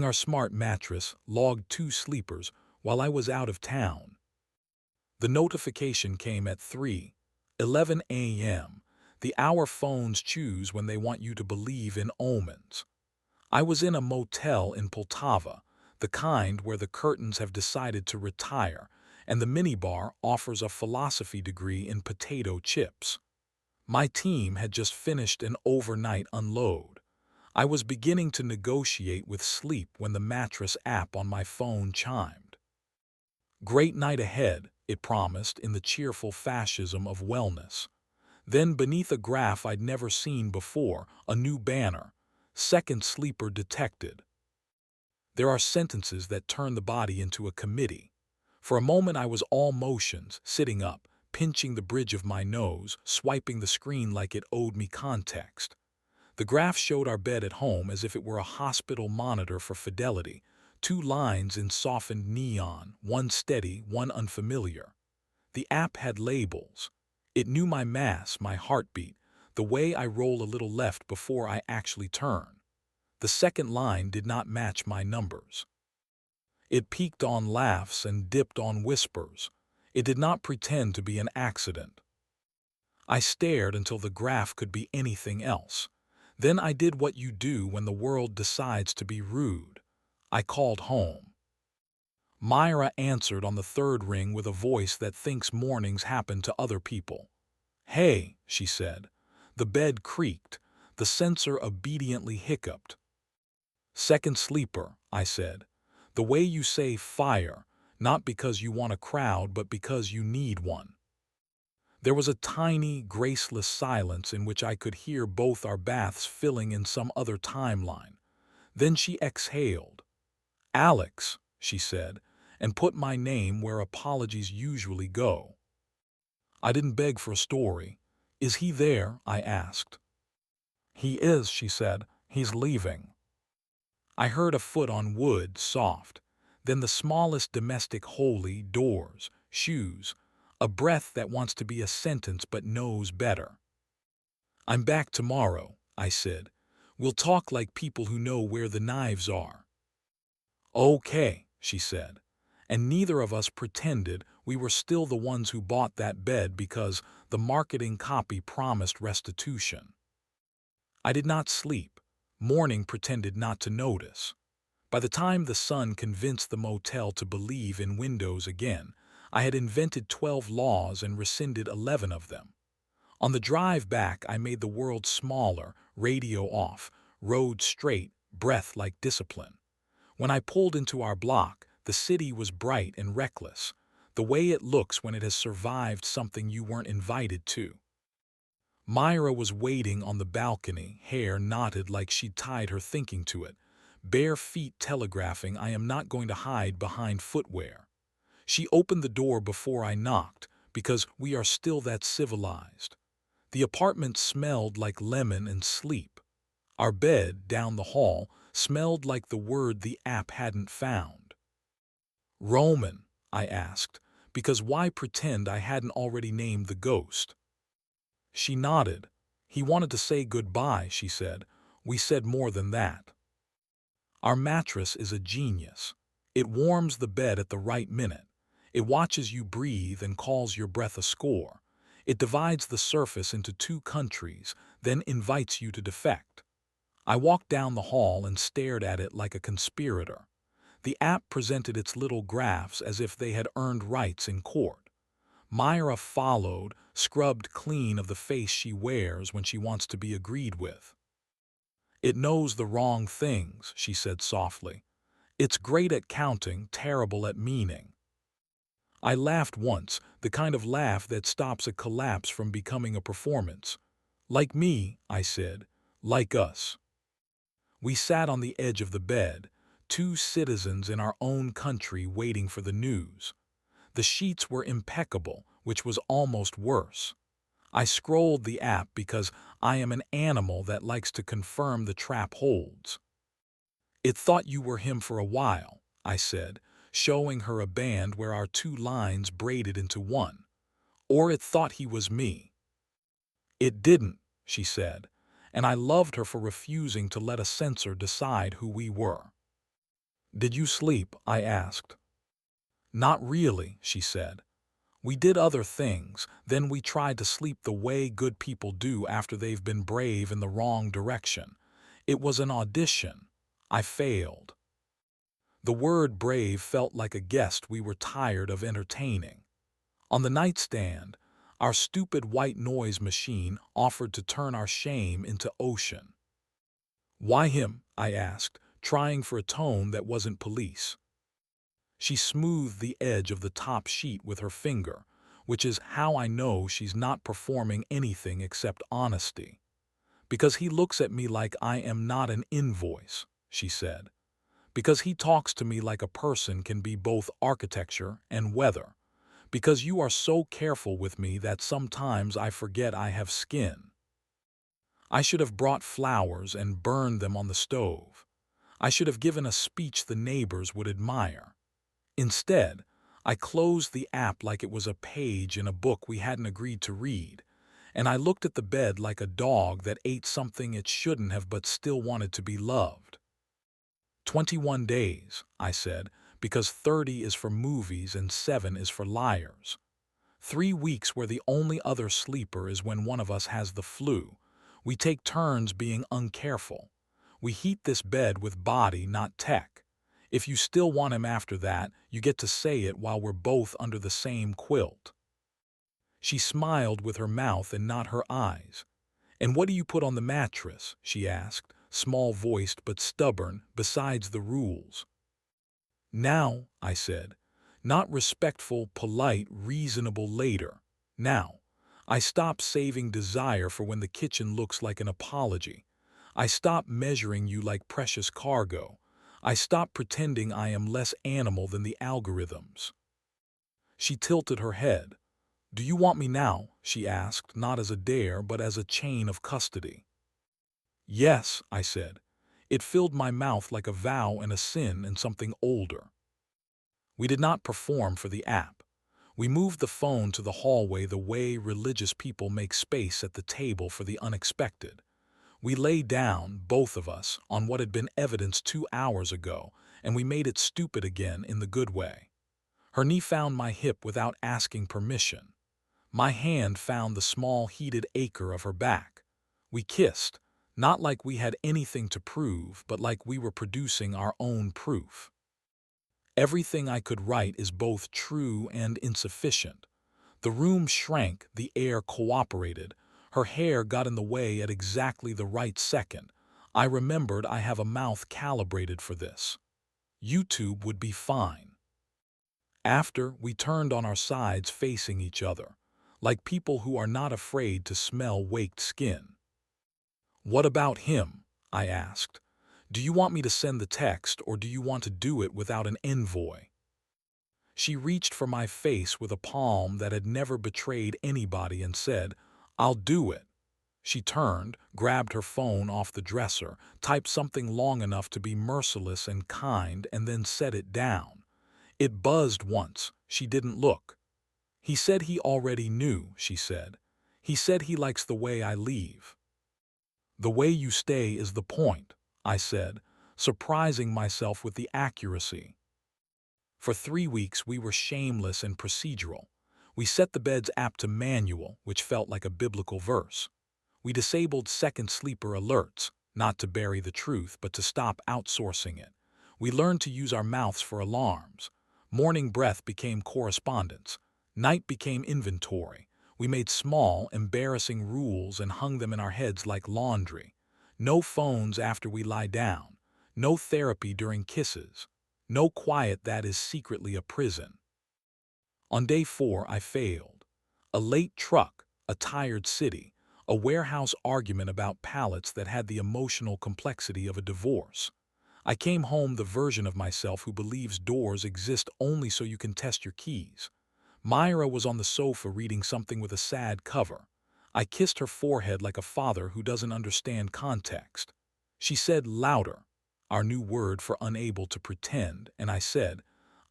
Our smart mattress logged 2 sleepers while I was out of town. The notification came at 3:11 a.m., the hour phones choose when they want you to believe in omens. I was in a motel in Poltava, the kind where the curtains have decided to retire, and the minibar offers a philosophy degree in potato chips. My team had just finished an overnight unload. I was beginning to negotiate with sleep when the mattress app on my phone chimed. Great night ahead, it promised in the cheerful fascism of wellness. Then beneath a graph I'd never seen before, a new banner: second sleeper detected. There are sentences that turn the body into a committee. For a moment I was all motions, sitting up, pinching the bridge of my nose, swiping the screen like it owed me context. The graph showed our bed at home as if it were a hospital monitor for fidelity, 2 lines in softened neon, one steady, one unfamiliar. The app had labels. It knew my mass, my heartbeat, the way I roll a little left before I actually turn. The second line did not match my numbers. It peaked on laughs and dipped on whispers. It did not pretend to be an accident. I stared until the graph could be anything else. Then I did what you do when the world decides to be rude. I called home. Myra answered on the third ring with a voice that thinks mornings happen to other people. "Hey," she said. The bed creaked. The sensor obediently hiccuped. "Second sleeper," I said. "The way you say fire, not because you want a crowd but because you need one." There was a tiny, graceless silence in which I could hear both our baths filling in some other timeline. Then she exhaled. "Alex," she said, and put my name where apologies usually go. I didn't beg for a story. "Is he there?" I asked. "He is," she said. "He's leaving." I heard a foot on wood, soft. Then the smallest domestic holy, doors, shoes, a breath that wants to be a sentence but knows better. "I'm back tomorrow," I said. "We'll talk like people who know where the knives are." "Okay," she said. And neither of us pretended we were still the ones who bought that bed because the marketing copy promised restitution. I did not sleep. Morning pretended not to notice. By the time the sun convinced the motel to believe in windows again, I had invented 12 laws and rescinded 11 of them. On the drive back, I made the world smaller, radio off, road straight, breath like discipline. When I pulled into our block, the city was bright and reckless, the way it looks when it has survived something you weren't invited to. Myra was waiting on the balcony, hair knotted like she'd tied her thinking to it, bare feet telegraphing I am not going to hide behind footwear. She opened the door before I knocked, because we are still that civilized. The apartment smelled like lemon and sleep. Our bed, down the hall, smelled like the word the app hadn't found. "Roman," I asked, because why pretend I hadn't already named the ghost? She nodded. "He wanted to say goodbye," she said. "We said more than that." Our mattress is a genius. It warms the bed at the right minute. It watches you breathe and calls your breath a score. It divides the surface into 2 countries, then invites you to defect. I walked down the hall and stared at it like a conspirator. The app presented its little graphs as if they had earned rights in court. Myra followed, scrubbed clean of the face she wears when she wants to be agreed with. "It knows the wrong things," she said softly. "It's great at counting, terrible at meaning." I laughed once, the kind of laugh that stops a collapse from becoming a performance. "Like me," I said, "like us." We sat on the edge of the bed, 2 citizens in our own country waiting for the news. The sheets were impeccable, which was almost worse. I scrolled the app because I am an animal that likes to confirm the trap holds. "It thought you were him for a while," I said, showing her a band where our 2 lines braided into one. "Or it thought he was me." "It didn't," she said, and I loved her for refusing to let a censor decide who we were. Did you sleep? I asked. Not really, she said. We did other things, then we tried to sleep the way good people do after they've been brave in the wrong direction. It was an audition. I failed. The word brave felt like a guest we were tired of entertaining. On the nightstand, our stupid white noise machine offered to turn our shame into ocean. Why him? I asked, trying for a tone that wasn't police. She smoothed the edge of the top sheet with her finger, which is how I know she's not performing anything except honesty. Because he looks at me like I am not an invoice, she said. Because he talks to me like a person can be both architecture and weather. Because you are so careful with me that sometimes I forget I have skin. I should have brought flowers and burned them on the stove. I should have given a speech the neighbors would admire. Instead, I closed the app like it was a page in a book we hadn't agreed to read, and I looked at the bed like a dog that ate something it shouldn't have but still wanted to be loved. 21 days, I said, because 30 is for movies and 7 is for liars. 3 weeks where the only other sleeper is when one of us has the flu. We take turns being uncareful. We heat this bed with body, not tech. If you still want him after that, you get to say it while we're both under the same quilt. She smiled with her mouth and not her eyes. And what do you put on the mattress? She asked, small-voiced but stubborn, besides the rules. Now, I said. Not respectful, polite, reasonable later. Now. I stop saving desire for when the kitchen looks like an apology. I stop measuring you like precious cargo. I stop pretending I am less animal than the algorithms. She tilted her head. Do you want me now? She asked, not as a dare, but as a chain of custody. Yes, I said. It filled my mouth like a vow and a sin and something older. We did not perform for the app. We moved the phone to the hallway the way religious people make space at the table for the unexpected. We lay down, both of us, on what had been evidence 2 hours ago, and we made it stupid again in the good way. Her knee found my hip without asking permission. My hand found the small heated acre of her back. We kissed, not like we had anything to prove, but like we were producing our own proof. Everything I could write is both true and insufficient. The room shrank, the air cooperated. Her hair got in the way at exactly the right second. I remembered I have a mouth calibrated for this. YouTube would be fine. After, we turned on our sides facing each other, like people who are not afraid to smell waked skin. What about him? I asked. Do you want me to send the text or do you want to do it without an envoy? She reached for my face with a palm that had never betrayed anybody and said, I'll do it. She turned, grabbed her phone off the dresser, typed something long enough to be merciless and kind, and then set it down. It buzzed once. She didn't look. He said he already knew, she said. He said he likes the way I leave. The way you stay is the point, I said, surprising myself with the accuracy. For 3 weeks we were shameless and procedural. We set the bed's app to manual, which felt like a biblical verse. We disabled second sleeper alerts, not to bury the truth, but to stop outsourcing it. We learned to use our mouths for alarms. Morning breath became correspondence. Night became inventory. We made small, embarrassing rules and hung them in our heads like laundry. No phones after we lie down. No therapy during kisses. No quiet that is secretly a prison. On day 4, I failed. A late truck, a tired city, a warehouse argument about pallets that had the emotional complexity of a divorce. I came home the version of myself who believes doors exist only so you can test your keys. Myra was on the sofa reading something with a sad cover. I kissed her forehead like a father who doesn't understand context. She said louder, our new word for unable to pretend, and I said,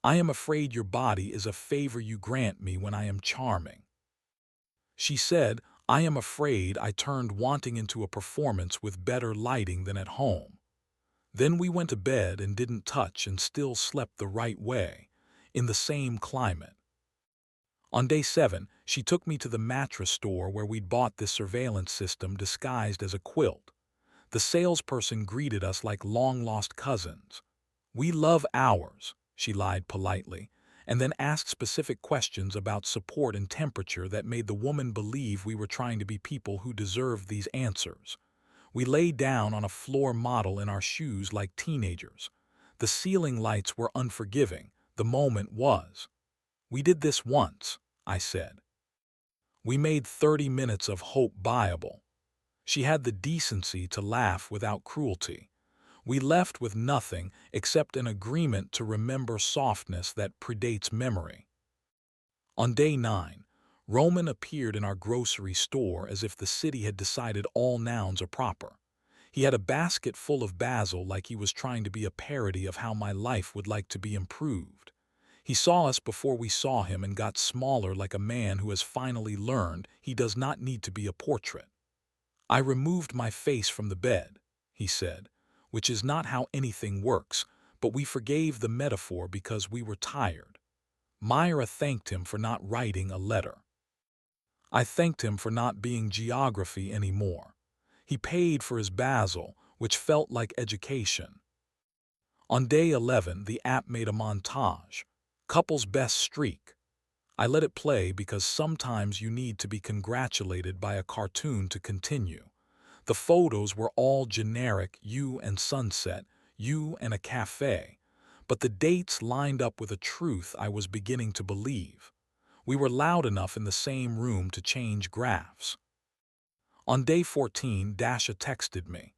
I am afraid your body is a favor you grant me when I am charming. She said, I am afraid I turned wanting into a performance with better lighting than at home. Then we went to bed and didn't touch and still slept the right way, in the same climate. On day 7, she took me to the mattress store where we'd bought this surveillance system disguised as a quilt. The salesperson greeted us like long-lost cousins. "We love ours," she lied politely, and then asked specific questions about support and temperature that made the woman believe we were trying to be people who deserved these answers. We lay down on a floor model in our shoes like teenagers. The ceiling lights were unforgiving. The moment was. "We did this once," I said. "We made 30 minutes of hope viable." She had the decency to laugh without cruelty. We left with nothing except an agreement to remember softness that predates memory. On day 9, Roman appeared in our grocery store as if the city had decided all nouns are proper. He had a basket full of basil like he was trying to be a parody of how my life would like to be improved. He saw us before we saw him and got smaller like a man who has finally learned he does not need to be a portrait. "I removed my face from the bed," he said, which is not how anything works, but we forgave the metaphor because we were tired. Myra thanked him for not writing a letter. I thanked him for not being geography anymore. He paid for his basil, which felt like education. On day 11, the app made a montage. Couple's best streak. I let it play because sometimes you need to be congratulated by a cartoon to continue. The photos were all generic, you and sunset, you and a cafe. But the dates lined up with a truth I was beginning to believe. We were loud enough in the same room to change graphs. On day 14, Dasha texted me.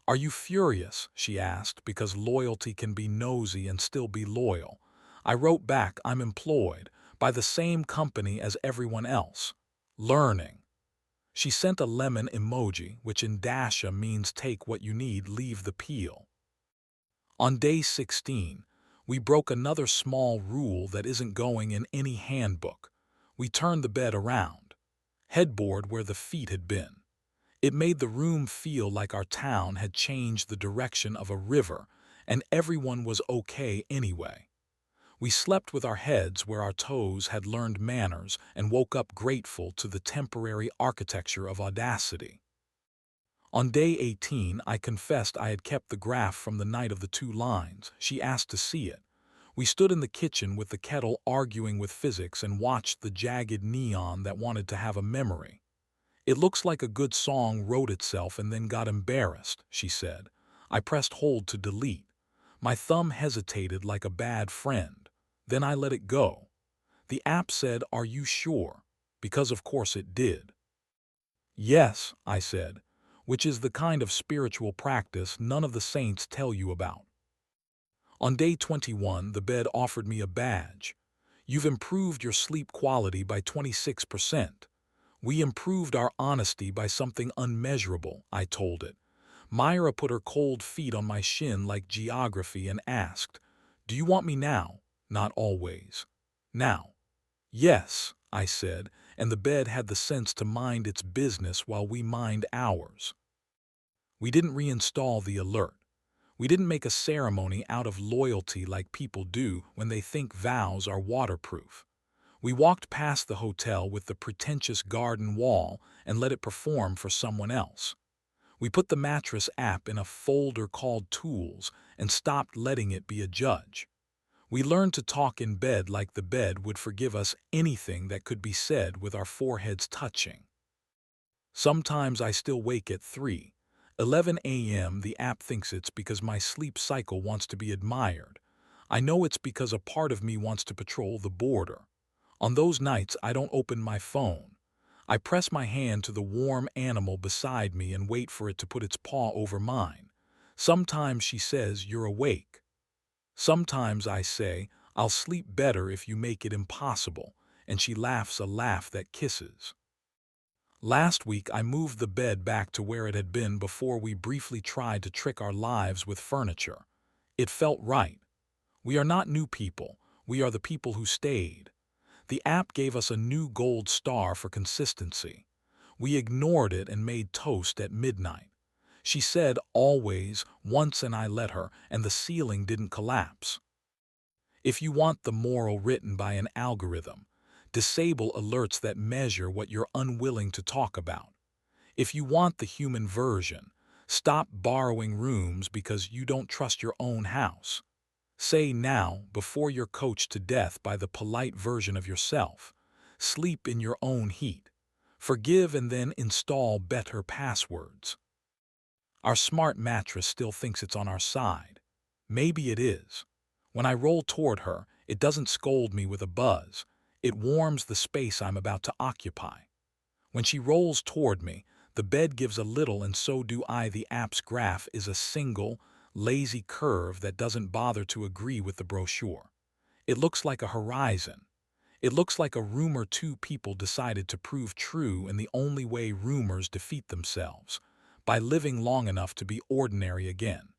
"Are you furious?" she asked, because loyalty can be nosy and still be loyal. I wrote back, "I'm employed by the same company as everyone else. Learning." She sent a lemon emoji, which in Dasha means take what you need, leave the peel. On day 16, we broke another small rule that isn't going in any handbook. We turned the bed around. Headboard where the feet had been. It made the room feel like our town had changed the direction of a river, and everyone was okay anyway. We slept with our heads where our toes had learned manners and woke up grateful to the temporary architecture of audacity. On day 18, I confessed I had kept the graph from the night of the 2 lines. She asked to see it. We stood in the kitchen with the kettle arguing with physics and watched the jagged neon that wanted to have a memory. "It looks like a good song wrote itself and then got embarrassed," she said. I pressed hold to delete. My thumb hesitated like a bad friend. Then I let it go. The app said, "Are you sure?" Because of course it did. "Yes," I said, which is the kind of spiritual practice none of the saints tell you about. On day 21, the bed offered me a badge. "You've improved your sleep quality by 26%. We improved our honesty by something unmeasurable," I told it. Myra put her cold feet on my shin like geography and asked, "Do you want me now?" "Not always." "Now." "Yes," I said, and the bed had the sense to mind its business while we mind ours. We didn't reinstall the alert. We didn't make a ceremony out of loyalty like people do when they think vows are waterproof. We walked past the hotel with the pretentious garden wall and let it perform for someone else. We put the mattress app in a folder called Tools and stopped letting it be a judge. We learned to talk in bed like the bed would forgive us anything that could be said with our foreheads touching. Sometimes I still wake at 3:11 a.m. The app thinks it's because my sleep cycle wants to be admired. I know it's because a part of me wants to patrol the border. On those nights, I don't open my phone. I press my hand to the warm animal beside me and wait for it to put its paw over mine. Sometimes she says, "You're awake." Sometimes I say, "I'll sleep better if you make it impossible," and she laughs a laugh that kisses. Last week, I moved the bed back to where it had been before we briefly tried to trick our lives with furniture. It felt right. We are not new people. We are the people who stayed. The app gave us a new gold star for consistency. We ignored it and made toast at midnight. She said always, once, and I let her, and the ceiling didn't collapse. If you want the moral written by an algorithm, disable alerts that measure what you're unwilling to talk about. If you want the human version, stop borrowing rooms because you don't trust your own house. Say now, before you're coached to death by the polite version of yourself. Sleep in your own heat. Forgive and then install better passwords. Our smart mattress still thinks it's on our side. Maybe it is. When I roll toward her, it doesn't scold me with a buzz. It warms the space I'm about to occupy. When she rolls toward me, the bed gives a little, and so do I. The app's graph is a single, lazy curve that doesn't bother to agree with the brochure. It looks like a horizon. It looks like a rumor two people decided to prove true, and the only way rumors defeat themselves, by living long enough to be ordinary again.